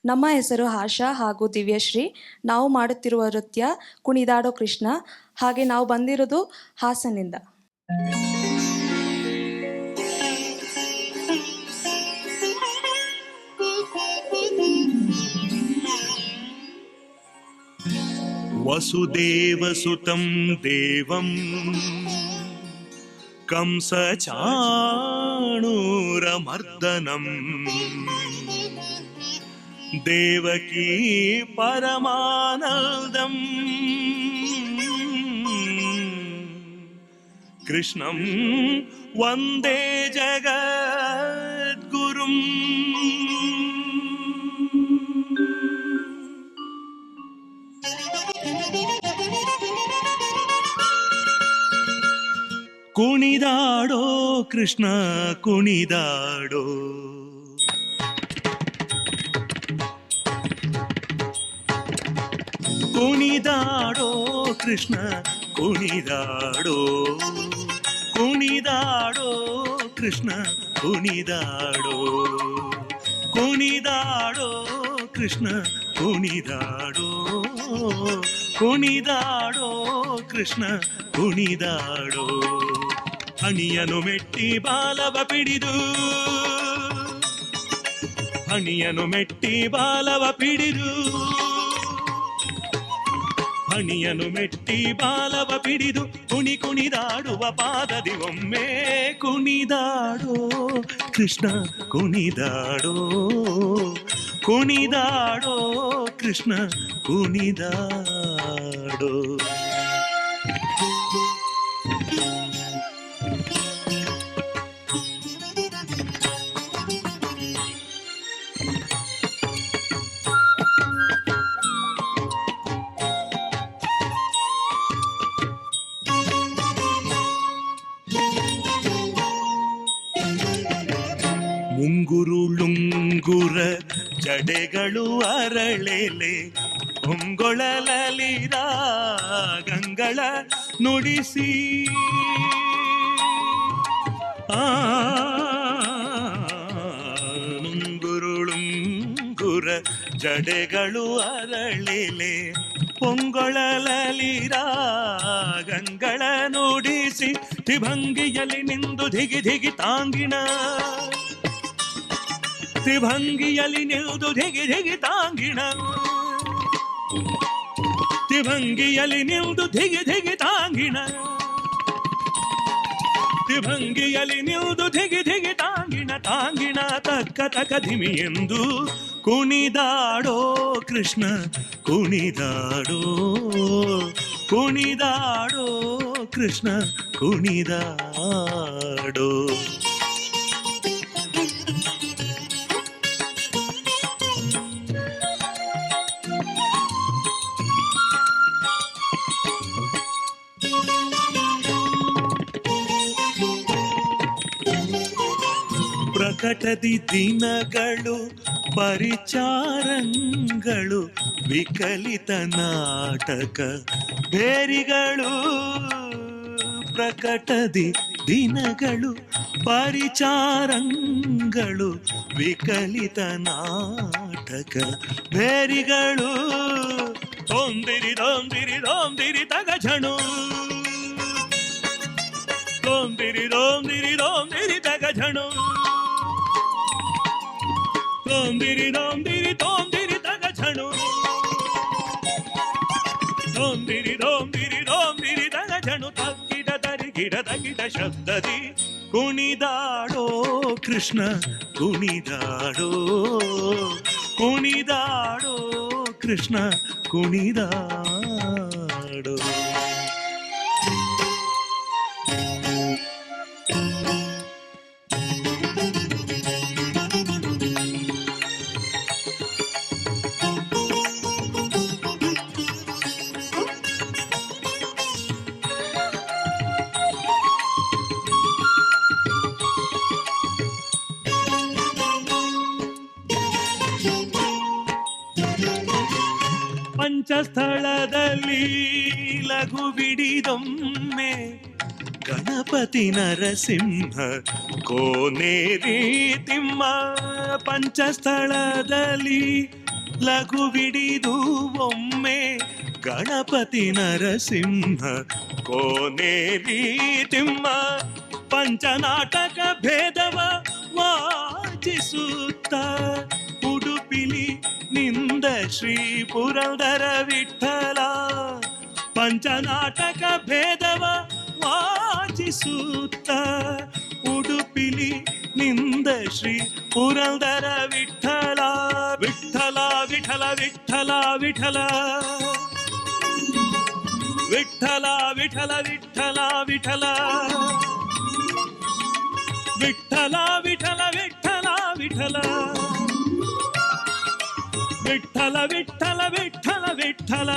ನಮ್ಮ ಹೆಸರು ಆಶಾ ಹಾಗೂ ದಿವ್ಯಶ್ರೀ. ನಾವು ಮಾಡುತ್ತಿರುವ ನೃತ್ಯ ಕುಣಿದಾಡೋ ಕೃಷ್ಣ. ಹಾಗೆ ನಾವು ಬಂದಿರೋದು ಹಾಸನಿಂದ. ವಸುದೇವಸುತಂ ದೇವಂ ಕಂಸಚಾಣೂರಮರ್ದನಂ ದೇವಕೀ ಪರಮಾನಂದಂ ಕೃಷ್ಣಂ ವಂದೇ ಜಗದ್ಗುರುಂ. ಕುಣಿದಾಡೋ ಕೃಷ್ಣ ಕುಣಿದಾಡೋ, ಕುಣಿದಾಡೋ ಕೃಷ್ಣ ಕುಣಿದಾಡೋ, ಕುಣಿದಾಡೋ ಕೃಷ್ಣ ಕುಣಿದಾಡೋ, ಕುಣಿದಾಡೋ ಕೃಷ್ಣ ಕುಣಿದಾಡೋ, ಕುಣಿದಾಡೋ ಕೃಷ್ಣ ಕುಣಿದಾಡೋ. ಹಣಿಯನು ಮೆಟ್ಟಿ ಬಾಲವ ಪಿಡಿದು, ಹಣಿಯನು ಮೆಟ್ಟಿ ಬಾಲವ ಪಿಡಿದು, ಹಣಿಯನು ಮೆಟ್ಟಿ ಬಾಲವ ಪಿಡಿದು ಕುಣಿ ಕುಣಿದಾಡುವ ಪಾದದಿ ಒಮ್ಮೆ ಕುಣಿದಾಡೋ ಕೃಷ್ಣ ಕುಣಿದಾಡೋ, ಕುಣಿದಾಡೋ ಕೃಷ್ಣ ಕುಣಿದಾಡೋ. ಮುಂಗುರುಳುಂಗುರ ಜಡೆಗಳು ಅರಳೆಲೆ ಹೊಂಗೊಳಲಲಿ ರಾಗಂಗಳ ನುಡಿಸಿ, ಮುಂಗುರುಳುಂಗುರ ಜಡೆಗಳು ಅರಳೆಲೆ ಪೊಂಗೊಳಲಲಿ ರಾಗಂಗಳ ನುಡಿಸಿ, ತ್ರಿಭಂಗಿಯಲ್ಲಿ ನಿಂದು ಧಿಗಿ ಧಿಗಿ ತಾಂಗಿಣ, ತ್ರಿಭಂಗಿಯಲ್ಲಿ ನಿಲ್ದು ಧಿಗಿ ಧಿಗಿ ತಾಂಗಿಣ, ತ್ರಿಭಂಗಿಯಲ್ಲಿ ನಿಲ್ದು ಧಿಗಿ ಧಿಗಿ ತಾಂಗಿಣ, ತ್ರಿಭಂಗಿಯಲ್ಲಿ ನಿಲ್ದು ಧಿಗಿ ಧಿಗಿ ತಾಂಗಿಣ, ತಾಂಗಿಣ ತಕ್ಕ ತಕ ಧಿಮಿ ಎಂದು ಕುಣಿದಾಡೋ ಕೃಷ್ಣ ಕುಣಿದಾಡೋ, ಕುಣಿದಾಡೋ ಕೃಷ್ಣ ಕುಣಿದಾಡೋ. ಪ್ರಕಟದಿ ದಿನಗಳು ಪರಿಚಾರಂಗಳು ವಿಕಲಿತ ನಾಟಕ ಬೇರಿಗಳು, ಪ್ರಕಟದಿ ದಿನಗಳು ಪರಿಚಾರಂಗಳು ವಿಕಲಿತ ನಾಟಕ ಬೇರಿಗಳು, ತೊಂದಿರಿ ದೊಂದಿರಿ ದೊಂದಿರಿ ತಗಜಣು, ತೊಂದಿರಿ ದೊಂದಿರಿ ದೊಂದಿರಿ ತಗಜಣು, ತೊಂದಿರಿ ದೊಂದಿರಿ ತೊಂದಿರಿ ತಗಜಣು, ತೊಂದಿರಿ ದೊಂದಿರಿ ದೊಂದಿರಿ ತಗಜಣು. ತಗ್ಗಿಡ ತರಿಗಿಡ ತಗಿಡ ಶಬ್ದದಿ ಕುಣಿದಾಡೋ ಕೃಷ್ಣ ಕುಣಿದಾಡೋ, ಕುಣಿದಾಡೋ ಕೃಷ್ಣ ಕುಣಿದಾಡೋ. ಪಂಚಸ್ಥಳದಲ್ಲಿ ಲಘು ಬಿಡಿದೊಮ್ಮೆ ಗಣಪತಿ ನರಸಿಂಹ ಕೋನೇರಿ ತಿಮ್ಮ. ಪಂಚಸ್ಥಳದಲ್ಲಿ ಲಘುವಿಡಿದು ಒಮ್ಮೆ ಗಣಪತಿ ನರಸಿಂಹ ಕೋನೇರಿ ತಿಮ್ಮ ಪಂಚನಾಟಕ ಭೇದವ ವಾಚಿಸುತ್ತ ಉಡುಪಿಲಿ ನಿಂದ ಶ್ರೀ ಪುರಂದರ ವಿಠಲ ಪಂಚನಾಟಕ ಭೇದವ ವಾಚಿಸುತ್ತ ಉಡುಪಿಲಿ ನಿಂದ ಶ್ರೀ ಪುರಂದರ ವಿಠಲ ವಿಠಲ ವಿಠಲ ವಿಠಲ ವಿಠಲ ವಿಠಲ ವಿಠಲ ವಿಠಲ ವಿಠಲ ವಿಠಲ ವಿಠಲ ವಿಠಲ ವಿಠಲ ವಿಠಲ ವಿಠಲ ವಿಠಲ ವಿಠಲ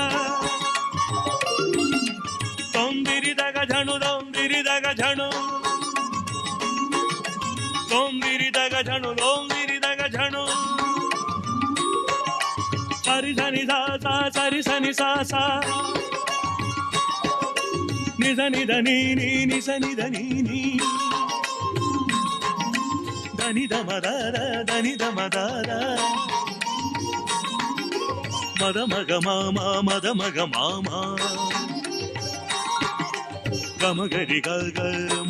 ತೊಂದಿರಿದಾಗ ಝಣು ತೊಂದಿರಿದಾಗ ಝಣು ತೊಂದಿರಿದಾಗ ಝಣು ತೊಂದಿರಿದಾಗ ಝಣು ಸರಿ ಸನಿ ಸಾ ಸಾ ಸರಿ ಸನಿ ಸಾ ಸಾ ನಿಧ ನಿಧ ನೀ ನೀ ನಿಸ ನಿಧ ನೀ ನೀ ಧನಿ ಧ ಮದಾರ ಧನಿ ಧ ಮದಾರ ಮದ ಮಗ ಮಾಮ ಮದ ಮಗ ಮಾಮ ಗಮಗರಿ ಗ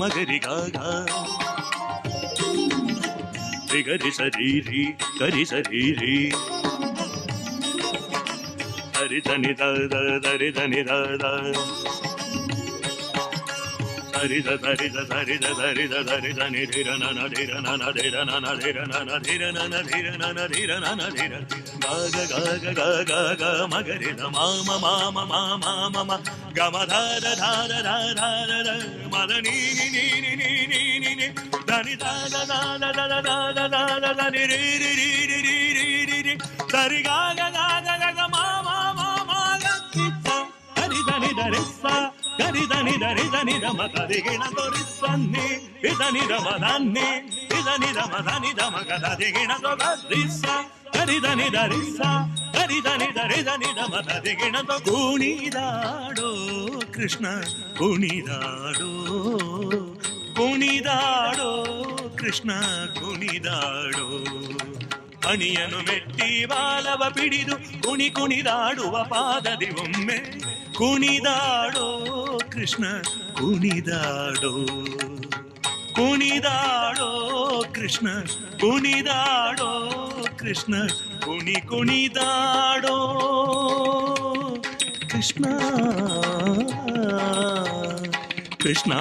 ಮಗರಿ ಗ ಗರಿ ಸರಿ ಗರಿ ಸರಿ ಹರಿ ಧನಿ ಧರಿ ಧನಿ ದ ಹರಿದ ಧರಿದ ಧರಿದ ಧರಿದ ಧರಿದ ನಿಧಿರ ನನ ಧಿರ ನನ ಧಿರ ನನ ಧಿರ ನನ ಧಿರ ನನ ಧಿರ ನನ ಧಿರ ನನ ಧಿರ ಗ ಗ ಗ ಗ ಗ ಗ ಮಗರಿದ ಮಾಮ ಮಾಮ ಮಾಮ ಮಮ ಗಮ ಧಾರ ಧಾರ ಧಾರ ಧಾರ ಮದ ನೀ ನೀ ನೀ ನೀ ನೀ ನೀ ನೀ ಧನಿ ದಾದ ದಾದ ದಾದ ದಾದ ದಾದ ಧನಿ ರೀ ರೀ ರೀ ರೀ ರೀ ರೀ ರೀ ರೀ ಸರಿ ಗ ಗ ಗ ಗ ಗ ಮಾಮ ಮಾಮ ಗಿತ್ತ ಹರಿ ಧನಿ ಧರಿಸ ಗರಿ ಧನಿ ಧರಿ ಧನಿ ಧಮ ಗದಿಗಿಣ ತೋರಿಸನ್ನಿ ಇದನಿ ಧಮ ಧನ್ನಿ ಇದನಿ ಧಮ ಧನಿ ಧಮ ಗದಿಗಿಣ ತೋರಿಸ ಗರಿ ಧನಿ ಧರಿಸ ಗರಿ ಧನಿ ಧರಿ ಧನಿ ಧಮ ಗದಿಗಿಣ ತೋ ಕುಣಿದಾಡೋ ಕೃಷ್ಣ ಕುಣಿದಾಡೋ ಕುಣಿದಾಡೋ ಕೃಷ್ಣ ಕುಣಿದಾಡೋ ಮಣಿಯನು ಮೆಟ್ಟಿ ಬಾಲವ ಪಿಡಿದು ಕುಣಿ ಕುಣಿದಾಡುವ ಪಾದದಿ ಒಮ್ಮೆ ಕುಣಿದಾಡೋ ಕೃಷ್ಣ ಕುಣಿದಾಡೋ ಕುಣಿದಾಡೋ ಕೃಷ್ಣ ಕುಣಿದಾಡೋ ಕೃಷ್ಣ ಕುಣಿದಾಡೋ ಕೃಷ್ಣ ಕೃಷ್ಣ